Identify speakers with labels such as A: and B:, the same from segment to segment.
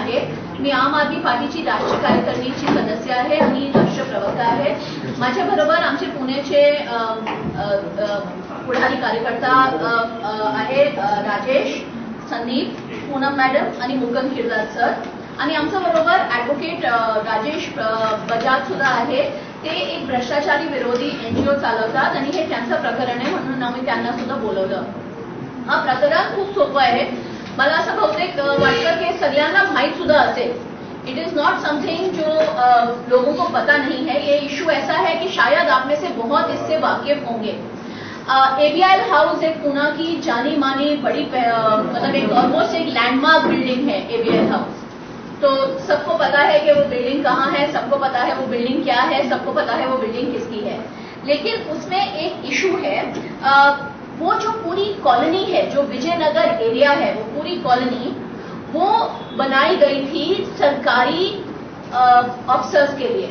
A: आहे. मी आम आदमी पार्टीची राष्ट्रीय कार्यकारिणीची सदस्य आहे आणि राष्ट्रीय प्रवक्ता आहे. माझ्याबरोबर आमचे पुण्याचे पुढारी कार्यकर्ता आहे राजेश, संदीप, पूनम मॅडम आणि मुकुंद खिरदार सर. आणि आमच्या बरोबर ॲडव्होकेट राजेश बजाज सुद्धा आहे. ते एक भ्रष्टाचारी विरोधी NGO चालवतात आणि हे त्यांचं प्रकरण आहे म्हणून आम्ही त्यांना सुद्धा बोलवलं. हा प्रकरण खूप सोपं आहे. मला असं बहुतेक वाटतं की सगळ्यांना माहीत सुद्धा असेल. इट इज नॉट समथिंग जो लोगों को पता नहीं है. ये इशू ऐसा है कि शायद आप में से बहुत इससे वाकिफ होंगे. ABIL हाउस एक पुणे की जानी मानी बड़ी मतलब एक ऑलमोस्ट एक लैंडमार्क बिल्डिंग है ABIL हाउस. तो सबको पता है कि वो बिल्डिंग कहाँ है, सबको पता है वो बिल्डिंग क्या है, सबको पता है वो बिल्डिंग किसकी है. लेकिन उसमें एक इशू है, वो जो पूरी कॉलोनी है, जो विजयनगर एरिया है, वो पूरी कॉलोनी वो बनाई गई थी सरकारी ऑफिसर्स के लिए,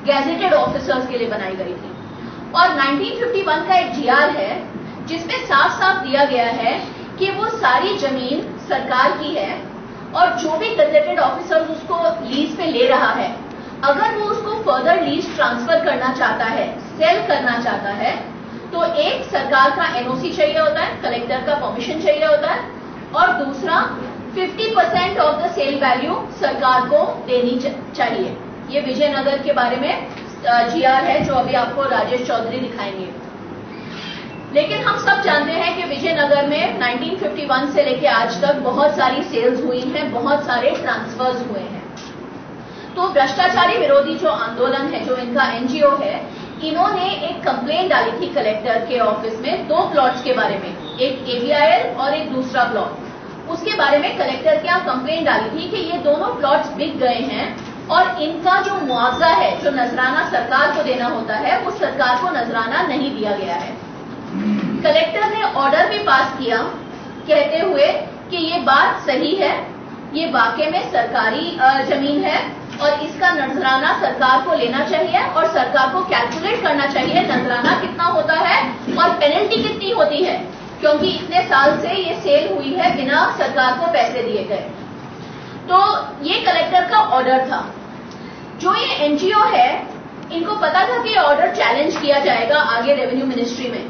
A: गैजेटेड ऑफिसर्स के लिए बनाई गई थी. और 1951 का एक GR है जिसमें साफ साफ दिया गया है कि वो सारी जमीन सरकार की है और जो भी गजेटेड ऑफिसर उसको लीज पे ले रहा है, अगर वो उसको फर्दर लीज ट्रांसफर करना चाहता है, सेल करना चाहता है, तो एक सरकार का NOC चाहिए होता है, कलेक्टर का परमिशन चाहिए होता है, और दूसरा 50% ऑफ द सेल वैल्यू सरकार को देनी चाहिए. ये विजयनगर के बारे में GR है जो अभी आपको राजेश चौधरी दिखाएंगे. लेकिन हम सब जानते हैं कि विजयनगर में 1951 से लेकर आज तक बहुत सारी सेल्स हुई हैं, बहुत सारे ट्रांसफर्स हुए हैं. तो भ्रष्टाचारी विरोधी जो आंदोलन है, जो इनका NGO है, इन्होंने एक कंप्लेंट डाली थी कलेक्टर के ऑफिस में 2 प्लॉट्स के बारे में, एक ABIL और एक दूसरा प्लॉट. उसके बारे में कलेक्टर के यहाँ कंप्लेंट डाली थी कि ये दोनों प्लॉट्स बिक गए हैं और इनका जो मुआवजा है, जो नजराना सरकार को देना होता है, वो सरकार को नजराना नहीं दिया गया है. कलेक्टर ने ऑर्डर भी पास किया कहते हुए कि ये बात सही है, ये वाकई में सरकारी जमीन है और इसका नजराना सरकार को लेना चाहिए और सरकार को कैलकुलेट करना चाहिए नजराना कितना होता है और पेनल्टी कितनी होती है, क्योंकि इतने साल से ये सेल हुई है बिना सरकार को पैसे दिए गए. तो ये कलेक्टर का ऑर्डर था. जो ये NGO है, इनको पता था कि ऑर्डर चैलेंज किया जाएगा आगे रेवेन्यू मिनिस्ट्री में.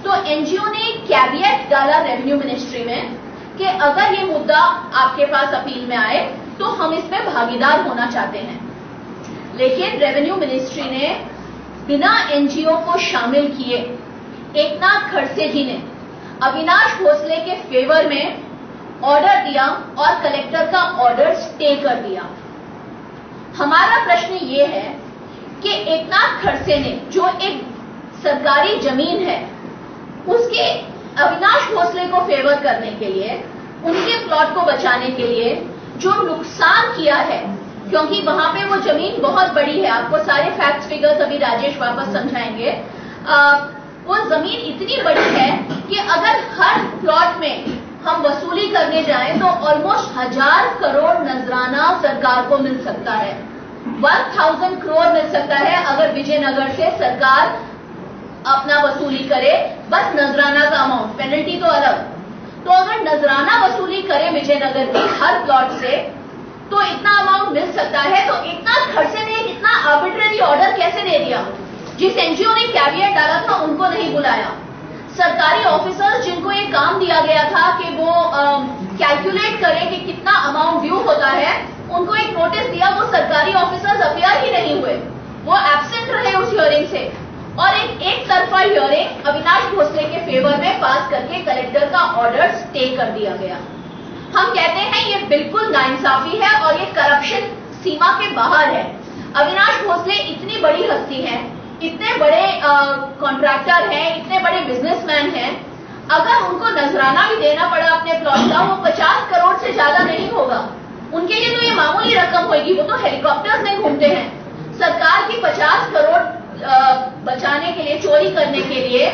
A: तो NGO ने एक कैविएट डाला रेवेन्यू मिनिस्ट्री में कि अगर ये मुद्दा आपके पास अपील में आए तो हम इसमें भागीदार होना चाहते हैं. लेकिन रेवेन्यू मिनिस्ट्री ने बिना NGO को शामिल किए एकनाथ खड़से जी ने अविनाश भोसले के फेवर में ऑर्डर दिया और कलेक्टर का ऑर्डर स्टे कर दिया. हमारा प्रश्न ये है कि एकनाथ खड़से ने, जो एक सरकारी जमीन है, उसके अविनाश भोसले को फेवर करने के लिए, उनके प्लॉट को बचाने के लिए जो नुकसान किया है, क्योंकि वहां पे वो जमीन बहुत बड़ी है, आपको सारे फैक्ट्स फिगर्स अभी राजेश वापस समझाएंगे. वो जमीन इतनी बड़ी है कि अगर हर प्लॉट में हम वसूली करने जाएं तो ऑलमोस्ट 1000 करोड़ नजराना सरकार को मिल सकता है. 1000 करोड़ मिल सकता है अगर विजयनगर से सरकार अपना वसूली करे, बस नजराना का अमाउंट, पेनल्टी तो अलग. तो अगर नजराना वसूली करे विजयनगर की हर प्लॉट से तो इतना अमाउंट मिल सकता है. तो इतना खर्चे ने इतना आर्बिट्रेरी ऑर्डर कैसे दे दिया? जिस NGO ने कैविएट डाला था उनको नहीं बुलाया. सरकारी ऑफिसर्स जिनको ये काम दिया गया था कि वो कैलकुलेट करें कि कितना अमाउंट ड्यू होता है, उनको एक नोटिस दिया. वो सरकारी ऑफिसर्स अपियर ही नहीं हुए, वो एब्सेंट रहे उस हियरिंग से और एक तरफा हियरिंग अविनाश भोसले के फेवर में पास करके कलेक्टर का ऑर्डर स्टे कर दिया गया. हम कहते हैं ये बिल्कुल नाइंसाफी है और ये करप्शन सीमा के बाहर है. अविनाश भोसले इतनी बड़ी हस्ती है, इतने बड़े कॉन्ट्रैक्टर हैं, इतने बड़े बिजनेसमैन हैं, अगर उनको नजराना भी देना पड़ा अपने प्लॉट का, वो 50 करोड़ से ज्यादा नहीं होगा. उनके लिए तो ये मामूली रकम होगी, वो तो हेलीकॉप्टर्स में घूमते हैं. सरकार की 50 करोड़ बचाने के लिए, चोरी करने के लिए,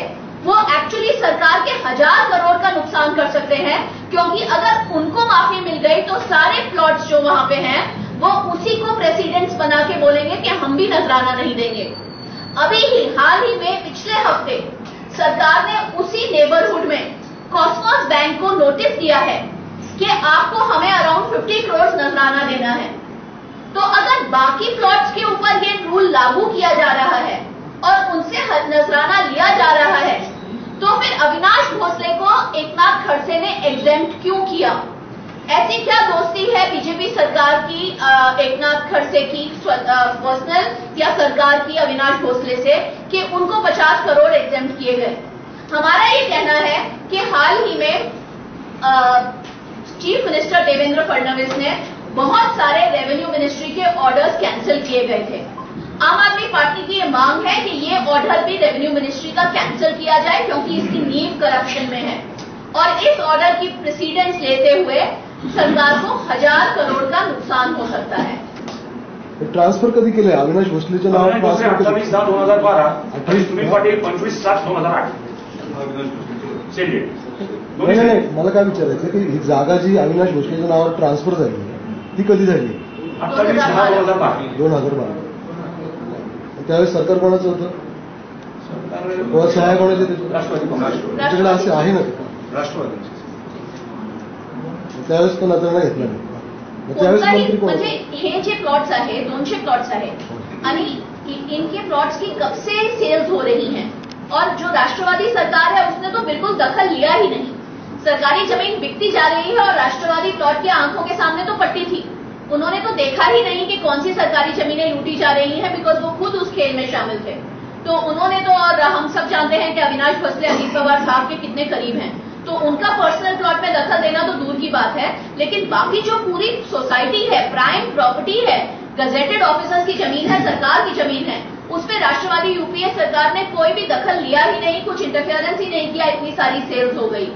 A: वो एक्चुअली सरकार के 1000 करोड़ का नुकसान कर सकते हैं, क्योंकि अगर उनको माफी मिल गई तो सारे प्लॉट्स जो वहां पे हैं वो उसी को प्रेसिडेंट्स बना के बोलेंगे कि हम भी नजराना नहीं देंगे. अभी ही हाल ही में पिछले हफ्ते सरकार ने उसी नेबरहुड में कॉस्मोस बैंक को नोटिस दिया है कि आपको हमें अराउंड 50 करोड़ नजराना देना बाकी प्लॉट्स के ऊपर ये रूल लागू किया जा रहा है और उनसे नजराना लिया जा रहा है, तो फिर अविनाश भोसले को एकनाथ खड़से ने एग्जेम्प्ट क्यों किया? ऐसी क्या दोस्ती है बीजेपी सरकार की एकनाथ खड़से की पर्सनल या सरकार की अविनाश भोसले से कि उनको 50 करोड़ एग्जेम्प्ट किए गए? हमारा ये कहना है कि हाल ही में चीफ मिनिस्टर देवेंद्र फडणवीस ने बहुत सारे रेवेन्यू मिनिस्ट्री के ऑर्डर्स कैंसिल किए गए थे। आम आदमी पार्टी की ये मांग है कि ये ऑर्डर भी रेवेन्यू मिनिस्ट्री का कैंसिल किया जाए, क्योंकि इसकी नींव करप्शन में है और इस ऑर्डर की प्रेसिडेंस लेते हुए सरकार को 1000 करोड़ का नुकसान हो सकता है।
B: ट्रान्सफर कधी केले अविनाश भोसलेच्या नावावर?
C: 28/10/2012 तुम्ही पाटील 25/7/2008
B: नाही, मला काय विचारायचं की ही जागा जी अविनाश भोसलेच्या नावावर ट्रान्सफर झाली ती कधी झाली?
C: 28/10/2012
B: त्यावेळेस सरकार कोणाचं होतं? सहाय्य कोणाचे त्याच्याकडे असे आहे ना
C: राष्ट्रवादी
B: त्यावेळेस तो नजराना घेतला नाही. त्यावेळेस मंत्री कोण?
A: म्हणजे हे जे प्लॉट्स आहे 200 प्लॉट्स आहेत आणि इनके प्लॉट्स की कब से सेल्स हो रही हैं और जो राष्ट्रवादी सरकार है उसने तो बिल्कुल दखल लिया ही नहीं। सरकारी जमीन बिकती जा रही है और राष्ट्रवादी प्लॉट की आंखों के सामने तो पट्टी थी, उन्होंने तो देखा ही नहीं कि कौन सी सरकारी जमीनें लूटी जा रही हैं, बिकॉज वो खुद उस खेल में शामिल थे। तो उन्होंने तो, और हम सब जानते हैं कि अविनाश भोसले अजीत पवार साहब के कितने करीब हैं, तो उनका पर्सनल प्लॉट में दखल देना तो दूर की बात है, लेकिन बाकी जो पूरी सोसाइटी है, प्राइम प्रॉपर्टी है, गजेटेड ऑफिसर्स की जमीन है, सरकार की जमीन है, उसमें राष्ट्रवादी यूपीए सरकार ने कोई भी दखल लिया ही नहीं, कुछ इंटरफेरेंस ही नहीं किया, इतनी सारी सेल्स हो गई।